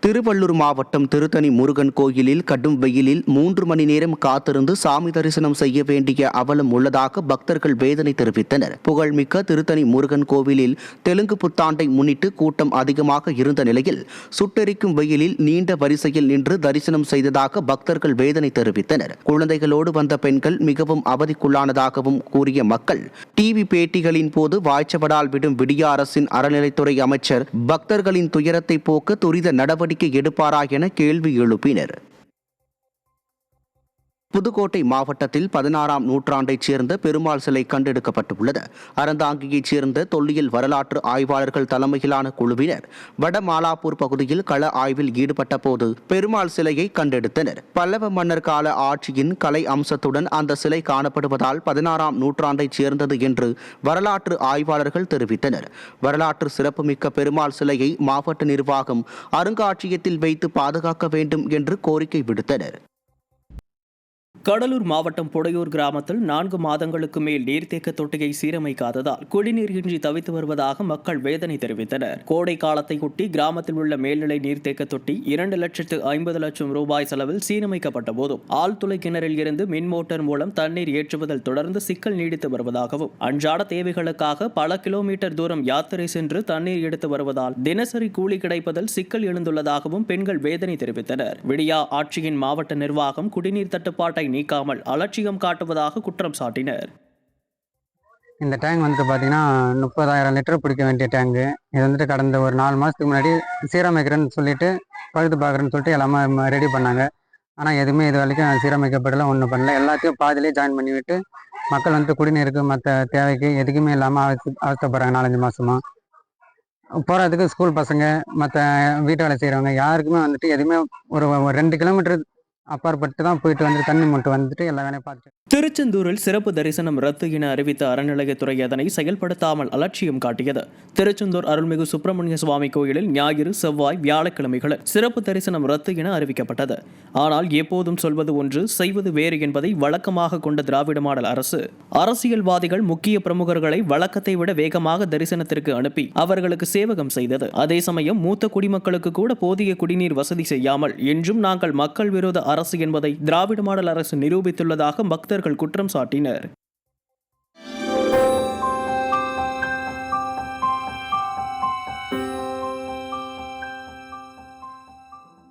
திருவள்ளூர் மாவட்டம் திருத்தணி முருகன் கோயிலில் கடும் வெயிலில் 3 மணி நேரம் காத்திருந்து சாமி தரிசனம் செய்ய வேண்டிய அவலம் உள்ளதாக பக்தர்கள் வேதனை தெரிவித்தனர். புகழ்மிக்க திருத்தணி முருகன் கோவிலில் தெலுங்கு புத்தாண்டை முன்னிட்டு கூட்டம் அதிகமாக இருந்த நிலையில் சுட்டெரிக்கும் வெயிலில் நீண்ட வரிசையில் நின்று தரிசனம் செய்ததாக பக்தர்கள் வேதனை தெரிவித்தனர். குழந்தைகளோடு வந்த பெண்கள் மிகவும் அவதிக்குள்ளானதாகவும் கூறிய மக்கள் டிவி பேட்டிகளின் போது வாய்ச்சவடால் விடும் விடிய அரசின் அறநிலைத்துறை அமைச்சர் பக்தர்களின் துயரத்தை போக்க துரித நடவடிக்கை எடுப்பாரா என கேள்வி எழுப்பினர். புதுக்கோட்டை மாவட்டத்தில் 16ஆம் நூற்றாண்டைச் சேர்ந்த பெருமாள் சிலை கண்டெடுக்கப்பட்டுள்ளது. அறந்தாங்கியைச் சேர்ந்த தொல்லியல் வரலாற்று ஆய்வாளர்கள் தலைமையிலான குழுவினர் வடமாலாப்பூர் பகுதியில் கள ஆய்வில் ஈடுபட்ட போது பெருமாள் சிலையை கண்டெடுத்தனர். பல்லவ மன்னர் கால ஆட்சியின் கலை அம்சத்துடன் அந்த சிலை காணப்படுவதால் 16ஆம் நூற்றாண்டைச் சேர்ந்தது என்று வரலாற்று ஆய்வாளர்கள் தெரிவித்தனர். வரலாற்று சிறப்புமிக்க பெருமாள் சிலையை மாவட்ட நிர்வாகம் அருங்காட்சியகத்தில் வைத்து பாதுகாக்க வேண்டும் என்று கோரிக்கை விடுத்தனர். கடலூர் மாவட்டம் புடையூர் கிராமத்தில் 4 மாதங்களுக்கு மேல் நீர்த்தேக்க தொட்டியை சீரமைக்காததால் குடிநீர் இன்றி தவித்து வருவதாக மக்கள் வேதனை தெரிவித்தனர். கோடை காலத்தையொட்டி கிராமத்தில் உள்ள மேல்நிலை நீர்த்தேக்க தொட்டி 2,50,00,000 ரூபாய் செலவில் சீரமைக்கப்பட்ட போதும் ஆழ்துளை கிணறில் இருந்து மின் மோட்டார் மூலம் தண்ணீர் ஏற்றுவதில் தொடர்ந்து சிக்கல் நீடித்து வருவதாகவும் அன்றாட தேவைகளுக்காக பல கிலோமீட்டர் தூரம் யாத்திரை சென்று தண்ணீர் எடுத்து வருவதால் தினசரி கூலி கிடைப்பதில் சிக்கல் எழுந்துள்ளதாகவும் பெண்கள் வேதனை தெரிவித்தனர். விடியா ஆட்சியின் மாவட்ட நிர்வாகம் குடிநீர் தட்டுப்பாட்டை நீக்காமல் அலட்சியம் காட்டுவதாக குற்றம் சாட்டினர். இந்த டேங்க் பார்த்தீங்கன்னா 30,000 லிட்டர் பிடிக்க வேண்டிய டேங்கு. இது கடந்த ஒரு 4 மாதத்துக்கு முன்னாடி சீரமைக்கிறேன்னு சொல்லிட்டு பழுது பார்க்குறேன்னு சொல்லிட்டு எல்லாமே ரெடி பண்ணாங்க. ஆனால் எதுவுமே இது வரைக்கும் சீரமைக்கப்படல, ஒன்றும் பண்ணல. எல்லாத்தையும் பாதிலே ஜாயின் பண்ணி விட்டு மக்கள் குடிநீருக்கு மற்ற தேவைக்கு எதுக்குமே இல்லாமல் அவஸ்தைப்படுறாங்க. 4-5 மாதமாக போகிறதுக்கு ஸ்கூல் பசங்க மற்ற வீட்டு வேலை செய்கிறவங்க யாருக்குமே எதுவுமே ஒரு 2 கிலோமீட்டர் அப்பாற்பட்டு தான் போயிட்டு தண்ணி மட்டும் எல்லா வேலையும் பார்த்து. திருச்செந்தூரில் சிறப்பு தரிசனம் ரத்து என அறிவித்த அறநிலையத்துறை அதனை செயல்படுத்தாமல் அலட்சியம் காட்டியது. திருச்செந்தூர் அருள்மிகு சுப்பிரமணிய சுவாமி கோயிலில் ஞாயிறு, செவ்வாய், வியாழக்கிழமைகளில் சிறப்பு தரிசனம் ரத்து என அறிவிக்கப்பட்டது. ஆனால் எப்போதும் சொல்வது ஒன்று, செய்வது வேறு என்பதை வழக்கமாக கொண்ட திராவிட மாடல் அரசு அரசியல்வாதிகள் முக்கிய பிரமுகர்களை வழக்கத்தை விட வேகமாக தரிசனத்திற்கு அனுப்பி அவர்களுக்கு சேவகம் செய்தது. அதே சமயம் மூத்த குடிமக்களுக்கு கூட போதிய குடிநீர் வசதி செய்யாமல் இன்றும் நாங்கள் மக்கள் விரோத அரசு என்பதை திராவிட மாடல் அரசு நிரூபித்துள்ளதாக பக்தர்கள் குற்றம் சாட்டினர்.